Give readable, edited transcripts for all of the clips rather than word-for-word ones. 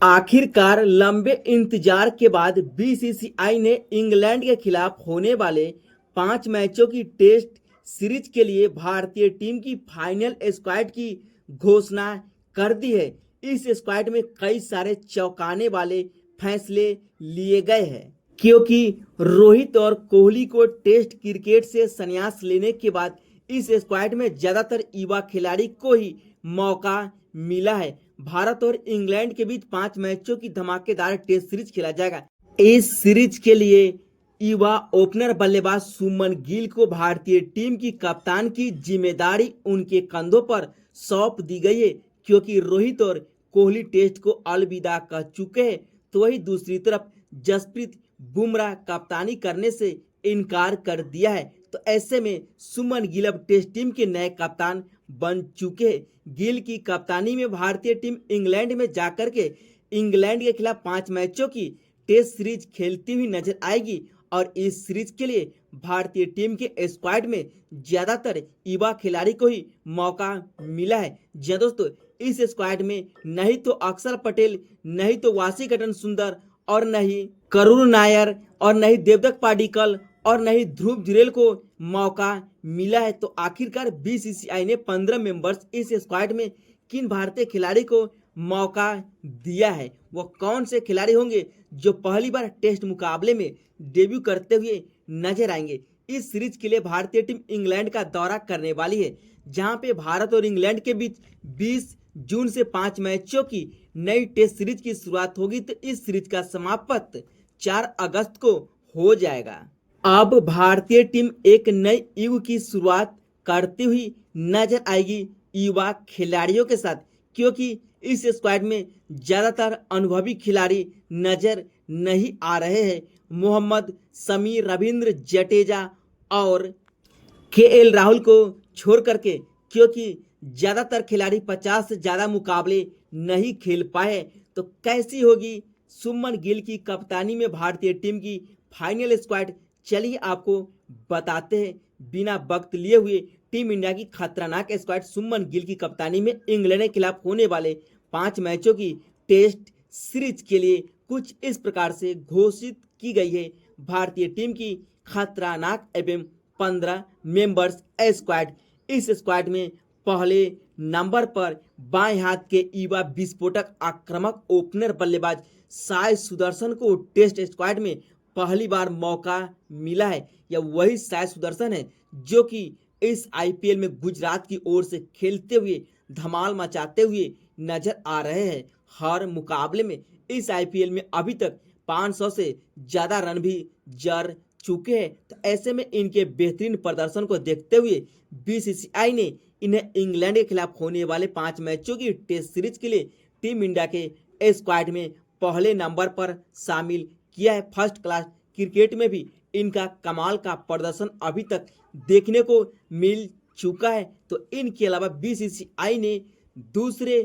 आखिरकार लंबे इंतजार के बाद बीसीसीआई ने इंग्लैंड के खिलाफ होने वाले 5 मैचों की टेस्ट सीरीज के लिए भारतीय टीम की फाइनल स्क्वाड की घोषणा कर दी है। इस स्क्वाड में कई सारे चौंकाने वाले फैसले लिए गए हैं, क्योंकि रोहित और कोहली को टेस्ट क्रिकेट से संन्यास लेने के बाद इस स्क्वाड में ज्यादातर युवा खिलाड़ी को ही मौका मिला है। भारत और इंग्लैंड के बीच 5 मैचों की धमाकेदार टेस्ट सीरीज खेला जाएगा। इस सीरीज के लिए युवा ओपनर बल्लेबाज सुमन गिल को भारतीय टीम की कप्तान की जिम्मेदारी उनके कंधों पर सौंप दी गई है, क्योंकि रोहित और कोहली टेस्ट को अलविदा कह चुके हैं। तो वही दूसरी तरफ जसप्रीत बुमराह कप्तानी करने से इनकार कर दिया है। तो ऐसे में सुमन गिल अब टेस्ट टीम के नए कप्तान बन चुके हैं। गिल की कप्तानी में भारतीय टीम इंग्लैंड में जाकर के इंग्लैंड के खिलाफ 5 मैचों की टेस्ट सीरीज खेलती हुई नजर आएगी और इस सीरीज के लिए भारतीय टीम के स्क्वाड में ज्यादातर युवा खिलाड़ी को ही मौका मिला है। जी दोस्तों, इस स्क्वाड में नहीं तो अक्षर पटेल, नहीं तो वाशिंगटन सुंदर और नहीं करुण नायर और नहीं देवदत्त पाडिक्कल और नहीं ध्रुव जुरेल को मौका मिला है। तो आखिरकार बीसीसीआई ने 15 मेंबर्स इस स्क्वाड में किन भारतीय खिलाड़ी को मौका दिया है, वो कौन से खिलाड़ी होंगे जो पहली बार टेस्ट मुकाबले में डेब्यू करते हुए नजर आएंगे। इस सीरीज के लिए भारतीय टीम इंग्लैंड का दौरा करने वाली है, जहां पे भारत और इंग्लैंड के बीच 20 जून से 5 मैचों की नई टेस्ट सीरीज की शुरुआत होगी। तो इस सीरीज का समापन 4 अगस्त को हो जाएगा। अब भारतीय टीम एक नई युग की शुरुआत करती हुई नजर आएगी युवा खिलाड़ियों के साथ, क्योंकि इस स्क्वाड में ज्यादातर अनुभवी खिलाड़ी नजर नहीं आ रहे हैं। मोहम्मद शमी, रविंद्र जडेजा और केएल राहुल को छोड़ करके, क्योंकि ज्यादातर खिलाड़ी 50 से ज्यादा मुकाबले नहीं खेल पाए। तो कैसी होगी सुमन गिल की कप्तानी में भारतीय टीम की फाइनल स्क्वाड, चलिए आपको बताते हैं। बिना वक्त लिए हुए टीम इंडिया की खतरनाक स्क्वाड सुमन गिल की कप्तानी में इंग्लैंड के खिलाफ होने वाले 5 मैचों की टेस्ट सीरीज के लिए कुछ इस प्रकार से घोषित की गई है। भारतीय टीम की खतरनाक एवं 15 मेंबर्स स्क्वाड। इस स्क्वाड में पहले नंबर पर बाएं हाथ के युवा विस्फोटक आक्रामक ओपनर बल्लेबाज साई सुदर्शन को टेस्ट स्क्वाड में पहली बार मौका मिला है। यह वही साई सुदर्शन है जो कि इस आईपीएल में गुजरात की ओर से खेलते हुए धमाल मचाते हुए नजर आ रहे हैं। हर मुकाबले में इस आईपीएल में अभी तक 500 से ज्यादा रन भी जड़ चुके हैं। तो ऐसे में इनके बेहतरीन प्रदर्शन को देखते हुए बीसीसीआई ने इन्हें इंग्लैंड के खिलाफ होने वाले 5 मैचों की टेस्ट सीरीज के लिए टीम इंडिया के स्क्वाड में पहले नंबर पर शामिल किया है। फर्स्ट क्लास क्रिकेट में भी इनका कमाल का प्रदर्शन अभी तक देखने को मिल चुका है। तो इनके अलावा बीसीसीआई ने दूसरे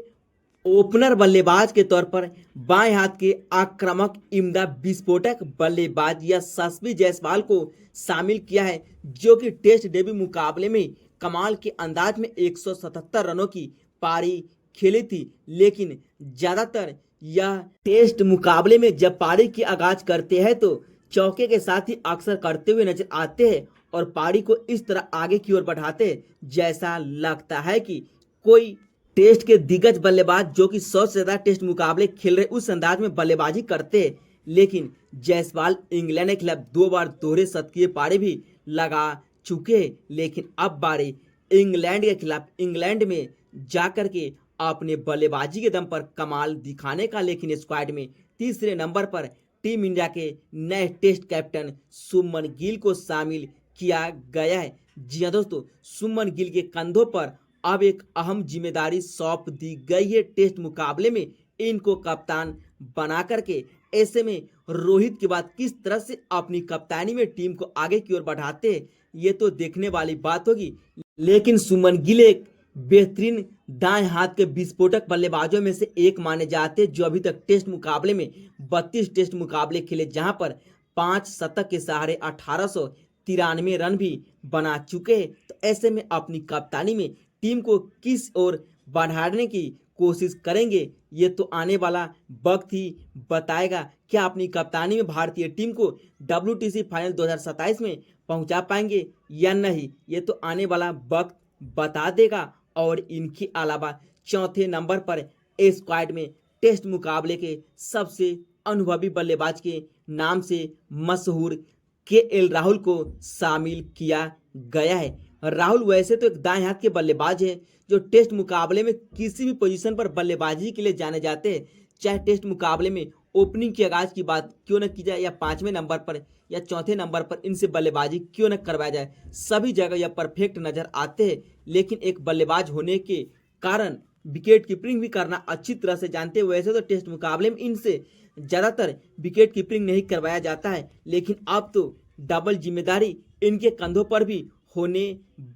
ओपनर बल्लेबाज के तौर पर बाएं हाथ के आक्रामक इम्दा विस्फोटक बल्लेबाज यशस्वी जायसवाल को शामिल किया है, जो कि टेस्ट डेब्यू मुकाबले में कमाल के अंदाज में 177 रनों की पारी खेली थी। लेकिन ज्यादातर यह टेस्ट मुकाबले में जब पारी की आगाज करते हैं तो चौके के साथ ही अक्सर करते हुए नजर आते हैं और पारी को इस तरह आगे की ओर बढ़ाते हैं जैसा लगता है कि कोई टेस्ट के दिग्गज बल्लेबाज जो कि 100 से ज्यादा टेस्ट मुकाबले खेल रहे उस अंदाज में बल्लेबाजी करते हैं। लेकिन जायसवाल इंग्लैंड के खिलाफ 2 बार दोहरे शतकीय पारी भी लगा चुके हैं। लेकिन अब बारी इंग्लैंड के खिलाफ इंग्लैंड में जाकर के अपने बल्लेबाजी के दम पर कमाल दिखाने का। लेकिन स्क्वाड में तीसरे नंबर पर टीम इंडिया के नए टेस्ट कैप्टन सुमन गिल को शामिल किया गया है। जी हाँ दोस्तों, सुमन गिल के कंधों पर अब एक अहम जिम्मेदारी सौंप दी गई है टेस्ट मुकाबले में इनको कप्तान बना करके। ऐसे में रोहित के बाद किस तरह से अपनी कप्तानी में टीम को आगे की ओर बढ़ाते हैं ये तो देखने वाली बात होगी। लेकिन सुमन गिल एक बेहतरीन दाएं हाथ के विस्फोटक बल्लेबाजों में से एक माने जाते हैं, जो अभी तक टेस्ट मुकाबले में 32 टेस्ट मुकाबले खेले, जहां पर 5 शतक के सहारे 1893 रन भी बना चुके हैं। तो ऐसे में अपनी कप्तानी में टीम को किस ओर बढ़ाने की कोशिश करेंगे। ये तो आने वाला वक्त ही बताएगा क्या अपनी कप्तानी में भारतीय टीम को WTC फाइनल 2027 में पहुंचा पाएंगे या नहीं, ये तो आने वाला वक्त बता देगा। और इनके अलावा चौथे नंबर पर स्क्वाड में टेस्ट मुकाबले के सबसे अनुभवी बल्लेबाज के नाम से मशहूर KL राहुल को शामिल किया गया है। राहुल वैसे तो एक दाएं हाथ के बल्लेबाज हैं जो टेस्ट मुकाबले में किसी भी पोजीशन पर बल्लेबाजी के लिए जाने जाते हैं। चाहे टेस्ट मुकाबले में ओपनिंग के आगाज की बात क्यों न की जाए या 5वें नंबर पर या चौथे नंबर पर इनसे बल्लेबाजी क्यों न करवाया जाए, सभी जगह यह परफेक्ट नजर आते हैं। लेकिन एक बल्लेबाज होने के कारण विकेट कीपिंग भी करना अच्छी तरह से जानते हैं। वैसे तो टेस्ट मुकाबले में इनसे ज़्यादातर विकेट कीपिंग नहीं करवाया जाता है, लेकिन अब तो डबल जिम्मेदारी इनके कंधों पर भी होने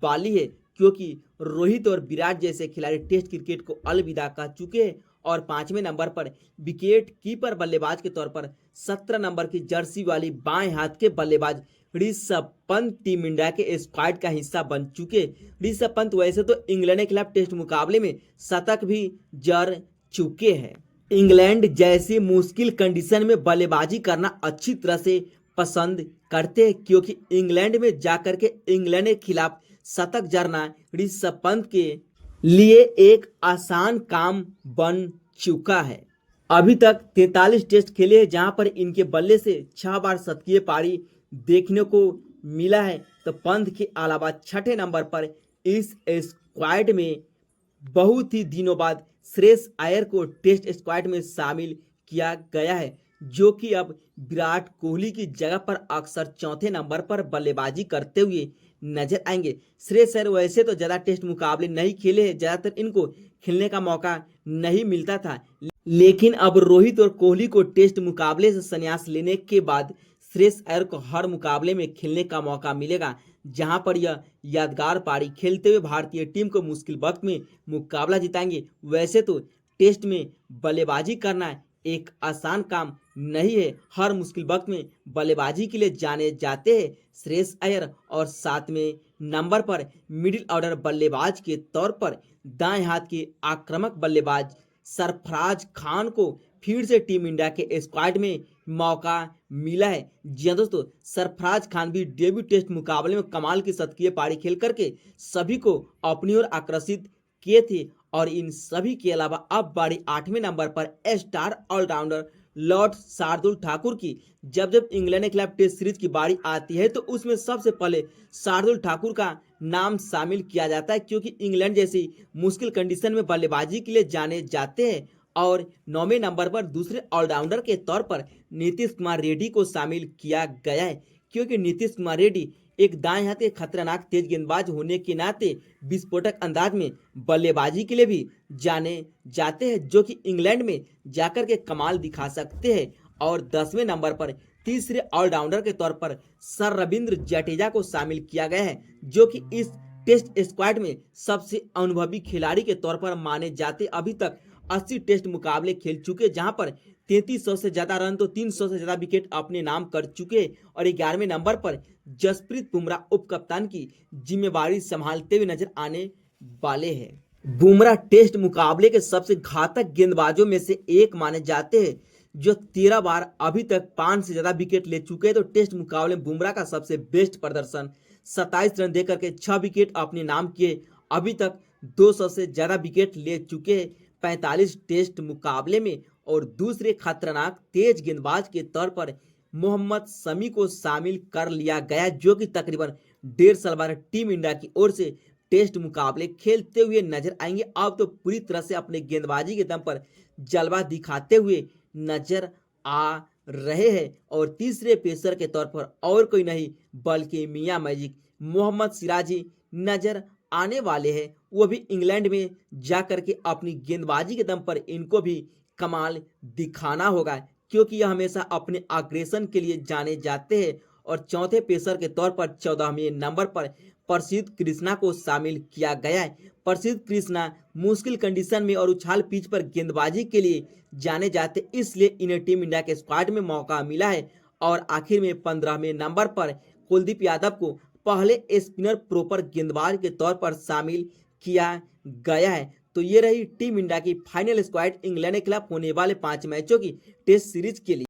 वाली है, क्योंकि रोहित और विराट जैसे खिलाड़ी टेस्ट क्रिकेट को अलविदा कह चुके हैं। और 5वें नंबर पर विकेट कीपर बल्लेबाज के तौर पर 17 नंबर की जर्सी वाली बाएं हाथ के बल्लेबाज ऋषभ पंत टीम इंडिया के स्क्वाड का हिस्सा बन चुके। ऋषभ पंत वैसे तो इंग्लैंड के खिलाफ टेस्ट मुकाबले में शतक भी जड़ चुके हैं। इंग्लैंड जैसी मुश्किल कंडीशन में बल्लेबाजी करना अच्छी तरह से पसंद करते हैं, क्योंकि इंग्लैंड में जाकर के इंग्लैंड के खिलाफ शतक जड़ना ऋषभ पंत के लिए एक आसान काम बन चुका है। अभी तक 43 टेस्ट खेले हैं, जहां पर इनके बल्ले से 6 बार शतकीय पारी देखने को मिला है। तो पंत के अलावा छठे नंबर पर इस स्क्वाड में बहुत ही दिनों बाद श्रेयस अय्यर को टेस्ट स्क्वाड में शामिल किया गया है, जो कि अब विराट कोहली की जगह पर अक्सर चौथे नंबर पर बल्लेबाजी करते हुए नजर आएंगे। श्रेयस अय्यर वैसे तो ज़्यादा टेस्ट मुकाबले नहीं खेले हैं, ज़्यादातर इनको खेलने का मौका नहीं मिलता था, लेकिन अब रोहित और कोहली को टेस्ट मुकाबले से संन्यास लेने के बाद श्रेयस अय्यर को हर मुकाबले में खेलने का मौका मिलेगा, जहां पर यह यादगार पारी खेलते हुए भारतीय टीम को मुश्किल वक्त में मुकाबला जिताएंगे। वैसे तो टेस्ट में बल्लेबाजी करना एक आसान काम नहीं है, हर मुश्किल वक्त में बल्लेबाजी के लिए जाने जाते हैं श्रेयस अय्यर। और 7वें नंबर पर मिडिल ऑर्डर बल्लेबाज के तौर पर दाएं हाथ के आक्रामक बल्लेबाज सरफराज खान को फिर से टीम इंडिया के स्क्वाड में मौका मिला है। जी हाँ दोस्तों, सरफराज खान भी डेब्यू टेस्ट मुकाबले में कमाल की शतकीय पारी खेल करके सभी को अपनी ओर आकर्षित किए थे। और इन सभी के अलावा अब बारी 8वें नंबर पर star allrounder lord Shardul Thakur की। जब जब इंग्लैंड के खिलाफ टेस्ट सीरीज की बारी आती है तो उसमें सबसे पहले शार्दुल ठाकुर का नाम शामिल किया जाता है, क्योंकि इंग्लैंड जैसी मुश्किल कंडीशन में बल्लेबाजी के लिए जाने जाते हैं। और 9वें नंबर पर दूसरे ऑलराउंडर के तौर पर नीतीश कुमार रेड्डी को शामिल किया गया है, क्योंकि नीतीश कुमार रेड्डी एक दाएं हाथ के खतरनाक तेज गेंदबाज होने के नाते विस्फोटक अंदाज में बल्लेबाजी के लिए भी जाने जाते हैं, जो कि इंग्लैंड में जाकर के कमाल दिखा सकते हैं। और 10वें नंबर पर तीसरे ऑलराउंडर के तौर पर सर रविंद्र जडेजा को शामिल किया गया है, जो कि इस टेस्ट स्क्वाड में सबसे अनुभवी खिलाड़ी के तौर पर माने जाते। अभी तक 80 टेस्ट मुकाबले खेल चुके, जहां पर 3300 से ज्यादा रन तो 300 से ज्यादा विकेट अपने नाम कर चुके। और 11वें नंबर पर जसप्रीत बुमराह उप कप्तान की जिम्मेवारी संभालते हुए नजर आने वाले हैं। बुमराह टेस्ट मुकाबले के सबसे घातक गेंदबाजों में से एक माने जाते हैं, जो 13 बार अभी तक 5 से ज्यादा विकेट ले चुके हैं। तो टेस्ट मुकाबले में बुमराह का सबसे बेस्ट प्रदर्शन 27 रन देकर के 6 विकेट अपने नाम किए। अभी तक 200 से ज्यादा विकेट ले चुके हैं 45 टेस्ट मुकाबले में। और दूसरे खतरनाक तेज गेंदबाज के तौर पर मोहम्मद शमी को शामिल कर लिया गया, जो कि तकरीबन 1.5 साल बाद टीम इंडिया की ओर से टेस्ट मुकाबले खेलते हुए नजर आएंगे। अब तो पूरी तरह से अपने गेंदबाजी के दम पर जलवा दिखाते हुए नजर आ रहे हैं। और तीसरे पेसर के तौर पर और कोई नहीं बल्कि मियां मैजिक मोहम्मद सिराजी नजर आने वाले हैं। वो भी इंग्लैंड में जाकर के अपनी गेंदबाजी के दम पर इनको भी कमाल दिखाना होगा, क्योंकि यह हमेशा अपने अग्रेशन के लिए जाने जाते हैं। और चौथे पेसर के तौर पर 14वें नंबर पर प्रसिद्ध कृष्णा को शामिल किया गया है। प्रसिद्ध कृष्णा मुश्किल कंडीशन में और उछाल पिच पर गेंदबाजी के लिए जाने जाते, इसलिए इन्हें टीम इंडिया के स्क्वाड में मौका मिला है। और आखिर में 15वें नंबर पर कुलदीप यादव को पहले स्पिनर प्रॉपर गेंदबाज के तौर पर शामिल किया गया है। तो ये रही टीम इंडिया की फाइनल स्क्वाड इंग्लैंड के खिलाफ होने वाले 5 मैचों की टेस्ट सीरीज के लिए।